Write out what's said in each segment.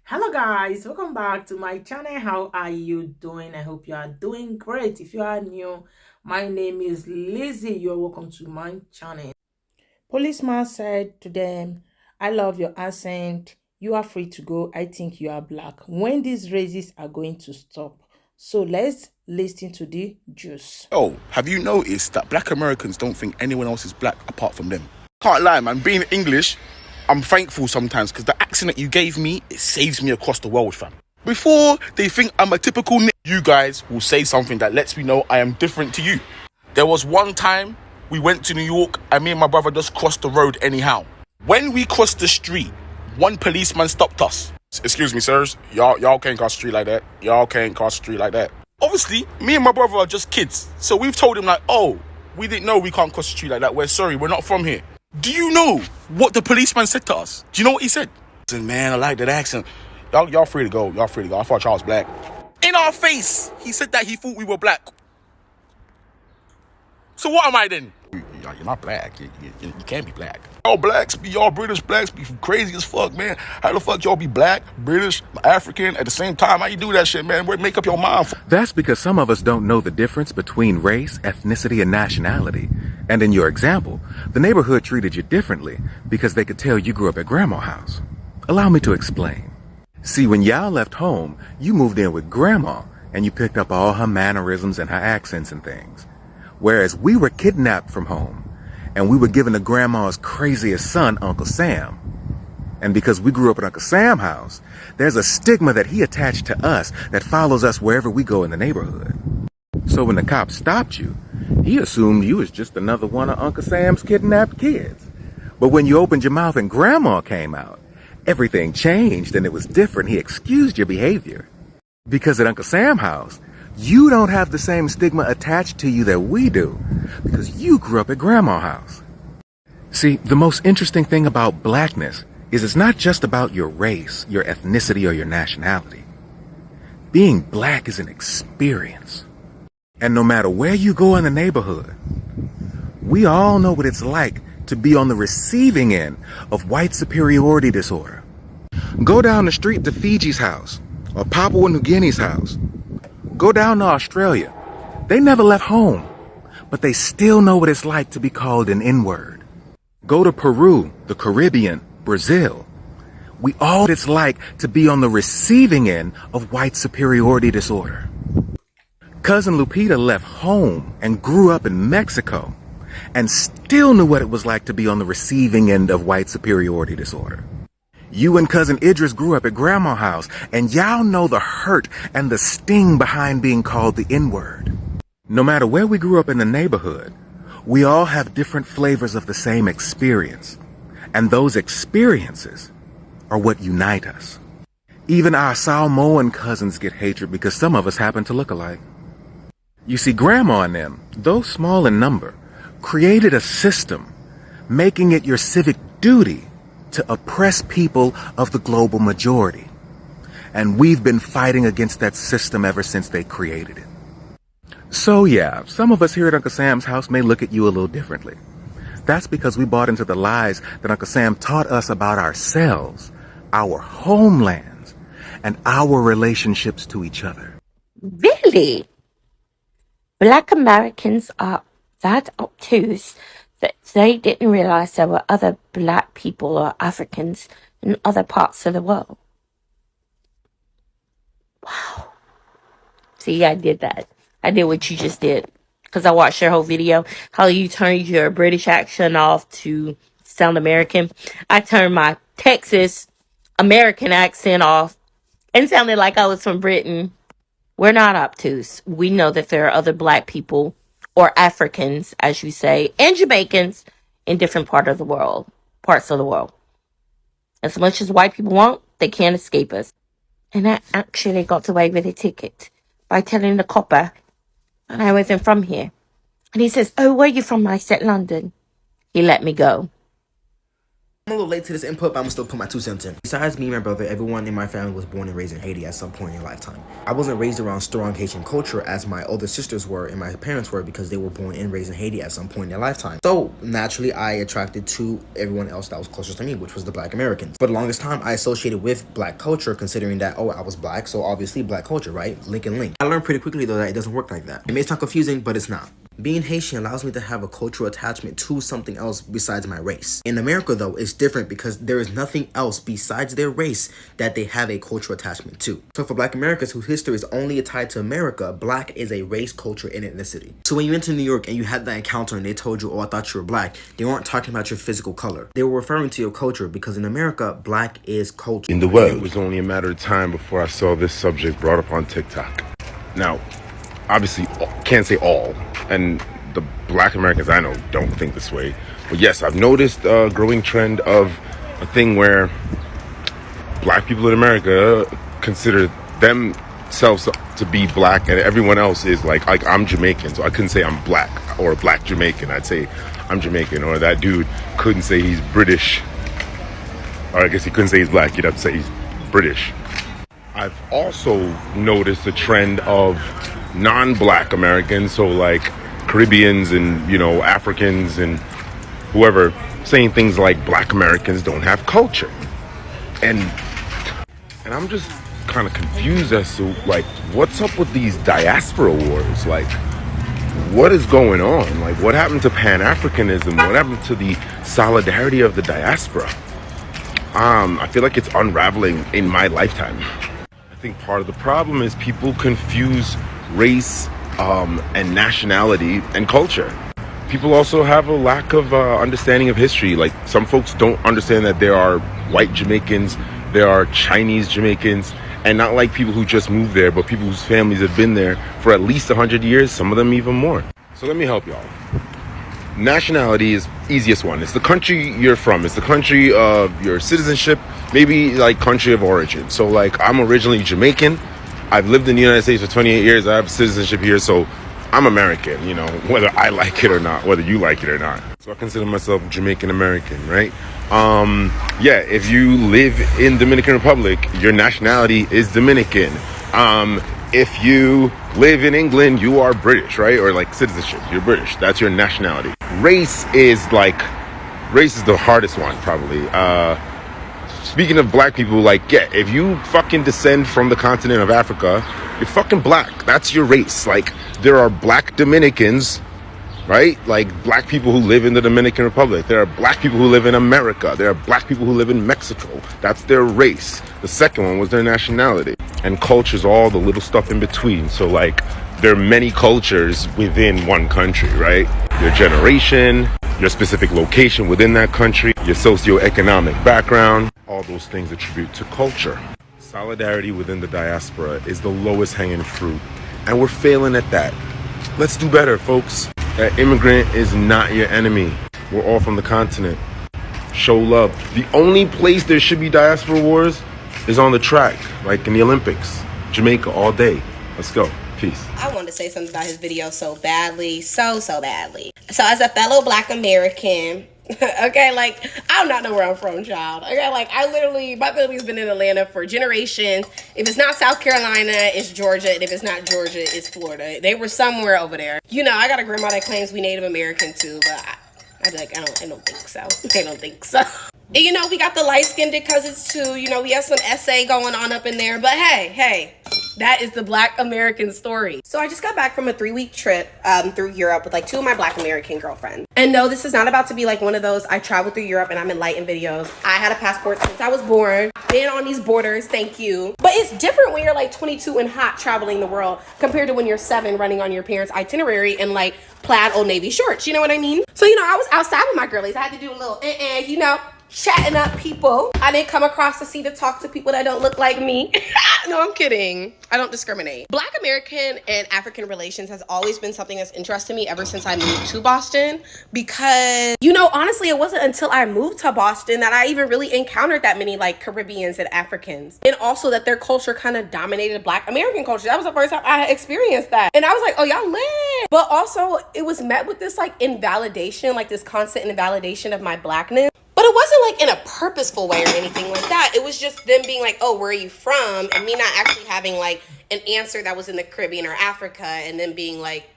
Hello guys, welcome back to my channel. How are you doing? I hope you are doing great. If you are new, my name is Lizzie. You're welcome to my channel. Policeman said to them, I love your accent. You are free to go. I think you are black. When these races are going to stop? So let's listen to the juice. Oh, have you noticed that black Americans don't think anyone else is black apart from them? Can't lie, man. Being English, I'm thankful sometimes because the accent that you gave me, it saves me across the world, fam. Before they think I'm a typical you guys will say something that lets me know I am different to you. There was one time we went to New York and me and my brother just crossed the road anyhow. When we crossed the street, one policeman stopped us. Excuse me, sirs. Y'all can't cross the street like that. Y'all can't cross the street like that. Obviously, me and my brother are just kids. So we've told him like, oh, we didn't know we can't cross the street like that. We're sorry, we're not from here. Do you know what the policeman said to us? Do you know what he said? He said, man, I like that accent. Y'all free to go. Y'all free to go. I thought y'all was black. In our face, he said that he thought we were black. So what am I then? You're not black. You can't be black. Y'all British blacks be crazy as fuck, man. How the fuck y'all be black, British, African at the same time? How you do that shit, man? Make up your mind. That's because some of us don't know the difference between race, ethnicity, and nationality. And in your example, the neighborhood treated you differently because they could tell you grew up at Grandma's house. Allow me to explain. See, when y'all left home, you moved in with Grandma, and you picked up all her mannerisms and her accents and things. Whereas we were kidnapped from home, and we were given to Grandma's craziest son, Uncle Sam. And because we grew up at Uncle Sam's house, there's a stigma that he attached to us that follows us wherever we go in the neighborhood. So when the cop stopped you, he assumed you was just another one of Uncle Sam's kidnapped kids. But when you opened your mouth and Grandma came out, everything changed and it was different. He excused your behavior. Because at Uncle Sam's house, you don't have the same stigma attached to you that we do, because you grew up at Grandma's house. See, the most interesting thing about blackness is it's not just about your race, your ethnicity, or your nationality. Being black is an experience. And no matter where you go in the neighborhood, we all know what it's like to be on the receiving end of white superiority disorder. Go down the street to Fiji's house, or Papua New Guinea's house. Go down to Australia. They never left home, but they still know what it's like to be called an N-word. Go to Peru, the Caribbean, Brazil. We all know what it's like to be on the receiving end of white superiority disorder. Cousin Lupita left home and grew up in Mexico and still knew what it was like to be on the receiving end of white superiority disorder. You and Cousin Idris grew up at Grandma's house, and y'all know the hurt and the sting behind being called the N-word. No matter where we grew up in the neighborhood, we all have different flavors of the same experience, and those experiences are what unite us. Even our Samoan cousins get hatred because some of us happen to look alike. You see, Grandma and them, though small in number, created a system, making it your civic duty to oppress people of the global majority. And we've been fighting against that system ever since they created it. So yeah, some of us here at Uncle Sam's house may look at you a little differently. That's because we bought into the lies that Uncle Sam taught us about ourselves, our homelands, and our relationships to each other. Really? Black Americans are that obtuse that they didn't realize there were other black people or Africans in other parts of the world. Wow. See, I did that. I did what you just did. Because I watched your whole video. How you turned your British accent off to sound American. I turned my Texas American accent off and sounded like I was from Britain. We're not obtuse. We know that there are other black people or Africans, as you say, and Jamaicans in different parts of the world. As much as white people want, they can't escape us. And I actually got away with a ticket by telling the copper that I wasn't from here. And he says, oh, where are you from? I said, London. He let me go. I'm a little late to this input, but I'm gonna still put my 2 cents in. Besides me and my brother, everyone in my family was born and raised in Haiti at some point in their lifetime. I wasn't raised around strong Haitian culture as my older sisters were and my parents were because they were born and raised in Haiti at some point in their lifetime. So naturally, I attracted to everyone else that was closest to me, which was the Black Americans. For the longest time, I associated with Black culture, considering that, oh, I was Black, so obviously Black culture, right? Link and link. I learned pretty quickly though that it doesn't work like that. It may sound confusing, but it's not. Being Haitian allows me to have a cultural attachment to something else besides my race. In America, though, it's different because there is nothing else besides their race that they have a cultural attachment to. So for Black Americans whose history is only tied to America, Black is a race, culture, and ethnicity. So when you went to New York and you had that encounter and they told you, oh, I thought you were Black, they weren't talking about your physical color. They were referring to your culture because in America, Black is culture. In the world, it was only a matter of time before I saw this subject brought up on TikTok. Now, obviously, can't say all, and the Black Americans I know don't think this way. But yes, I've noticed a growing trend of a thing where Black people in America consider themselves to be Black and everyone else is like I'm Jamaican, so I couldn't say I'm Black or Black Jamaican. I'd say I'm Jamaican, or that dude couldn't say he's British, or I guess he couldn't say he's Black, he'd have to say he's British. I've also noticed a trend of non-Black Americans, so like Caribbeans and, you know, Africans and whoever, saying things like Black Americans don't have culture. And I'm just kind of confused as to, like, what's up with these diaspora wars? Like, what is going on? Like, what happened to Pan-Africanism? What happened to the solidarity of the diaspora? I feel like it's unraveling in my lifetime. I think part of the problem is people confuse race and nationality and culture. People also have a lack of understanding of history. Like, some folks don't understand that there are white Jamaicans, there are Chinese Jamaicans, and not like people who just moved there, but people whose families have been there for at least 100 years, some of them even more. So let me help y'all. Nationality is easiest one. It's the country you're from. It's the country of your citizenship, maybe like country of origin. So like, I'm originally Jamaican. I've lived in the United States for 28 years. I have citizenship here, so I'm American, you know, whether I like it or not, whether you like it or not. So I consider myself Jamaican American, right? Yeah, if you live in Dominican Republic, your nationality is Dominican. If you live in England, you are British, right? Or like citizenship, you're British. That's your nationality. Race is the hardest one, probably. Speaking of Black people, like, yeah, if you fucking descend from the continent of Africa, you're fucking Black. That's your race. Like, there are Black Dominicans, right? Like, Black people who live in the Dominican Republic. There are Black people who live in America. There are Black people who live in Mexico. That's their race. The second one was their nationality. And culture's all the little stuff in between. So, like, there are many cultures within one country, right? Your generation, your specific location within that country, your socioeconomic background, all those things attribute to culture. Solidarity within the diaspora is the lowest hanging fruit, and we're failing at that. Let's do better, folks. That immigrant is not your enemy. We're all from the continent. Show love. The only place there should be diaspora wars is on the track, like in the Olympics. Jamaica all day. Let's go. Peace. I wanted to say something about his video so badly. So badly. So as a fellow Black American, okay, like, I do not know where I'm from, child. Okay, like, my family's been in Atlanta for generations. If it's not South Carolina, it's Georgia. And if it's not Georgia, it's Florida. They were somewhere over there. You know, I got a grandma that claims we Native American too, but I'd be like, I don't think so. I don't think so. And, you know, we got the light-skinned cousins too. You know, we have some essay going on up in there. But hey, that is the Black American story. So I just got back from a 3-week trip through Europe with like 2 of my Black American girlfriends. And no, this is not about to be like one of those I traveled through Europe and I'm enlightened videos. I had a passport since I was born. Been on these borders, thank you. But it's different when you're like 22 and hot traveling the world compared to when you're 7 running on your parents' itinerary and like plaid Old Navy shorts. You know what I mean? So, you know, I was outside with my girlies. I had to do a little you know, chatting up people. I didn't come across the sea to talk to people that don't look like me. No, I'm kidding. I don't discriminate. Black American and African relations has always been something that's interested me ever since I moved to Boston, because, you know, honestly, it wasn't until I moved to Boston that I even really encountered that many like Caribbeans and Africans, and also that their culture kind of dominated Black American culture. That was the first time I had experienced that, and I was like, oh, y'all lit. But also it was met with this like invalidation, like this constant invalidation of my Blackness. But it wasn't like in a purposeful way or anything like that. It was just them being like, oh, where are you from? And me not actually having like an answer that was in the Caribbean or Africa, and then being like,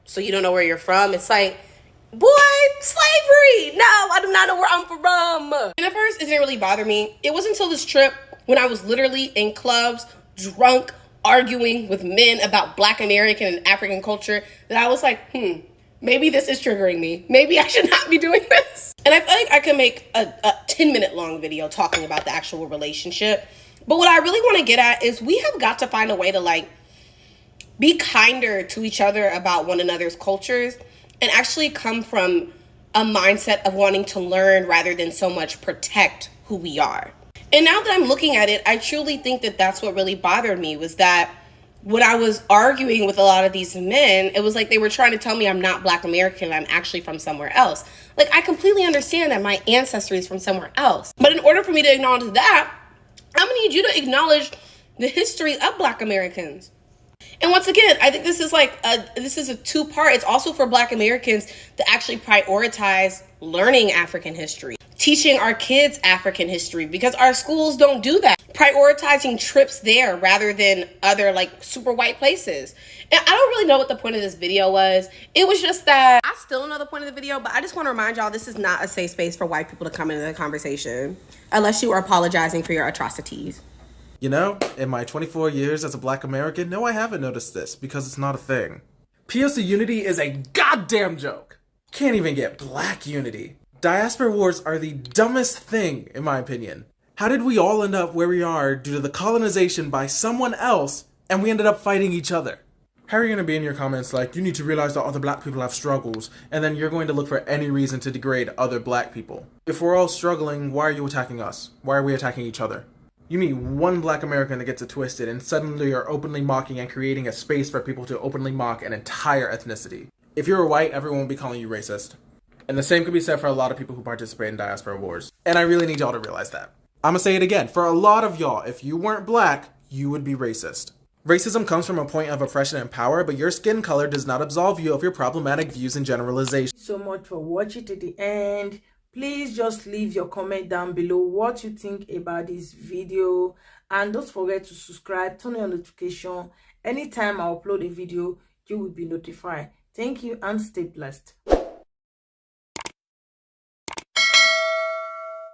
so you don't know where you're from? It's like, boy, slavery. No, I do not know where I'm from. And at first, it didn't really bother me. It wasn't until this trip when I was literally in clubs, drunk, arguing with men about Black American and African culture that I was like, maybe this is triggering me. Maybe I should not be doing this. And I feel like I could make a 10-minute long video talking about the actual relationship. But what I really want to get at is we have got to find a way to like be kinder to each other about one another's cultures and actually come from a mindset of wanting to learn rather than so much protect who we are. And now that I'm looking at it, I truly think that that's what really bothered me, was that when I was arguing with a lot of these men, it was like they were trying to tell me I'm not Black American, I'm actually from somewhere else. Like, I completely understand that my ancestry is from somewhere else. But in order for me to acknowledge that, I'm gonna need you to acknowledge the history of Black Americans. And once again, I think this is a two-part. It's also for Black Americans to actually prioritize learning African history, teaching our kids African history, because our schools don't do that. Prioritizing trips there rather than other like super white places. And I don't really know what the point of this video was. It was just that I still don't know the point of the video, but I just want to remind y'all this is not a safe space for white people to come into the conversation unless you are apologizing for your atrocities. You know, in my 24 years as a Black American, no, I haven't noticed this because it's not a thing. POC unity is a goddamn joke. Can't even get Black unity. Diaspora wars are the dumbest thing, in my opinion. How did we all end up where we are due to the colonization by someone else, and we ended up fighting each other? How are you going to be in your comments like, you need to realize that other Black people have struggles, and then you're going to look for any reason to degrade other Black people? If we're all struggling, why are you attacking us? Why are we attacking each other? You meet one Black American that gets it twisted, and suddenly you're openly mocking and creating a space for people to openly mock an entire ethnicity. If you're white, everyone will be calling you racist. And the same could be said for a lot of people who participate in diaspora wars. And I really need y'all to realize that. I'm gonna say it again. For a lot of y'all, if you weren't Black, you would be racist. Racism comes from a point of oppression and power, but your skin color does not absolve you of your problematic views and generalizations. So much for watching to the end. Please just leave your comment down below what you think about this video, and don't forget to subscribe, turn on your notification. Anytime I upload a video, you will be notified. Thank you and stay blessed.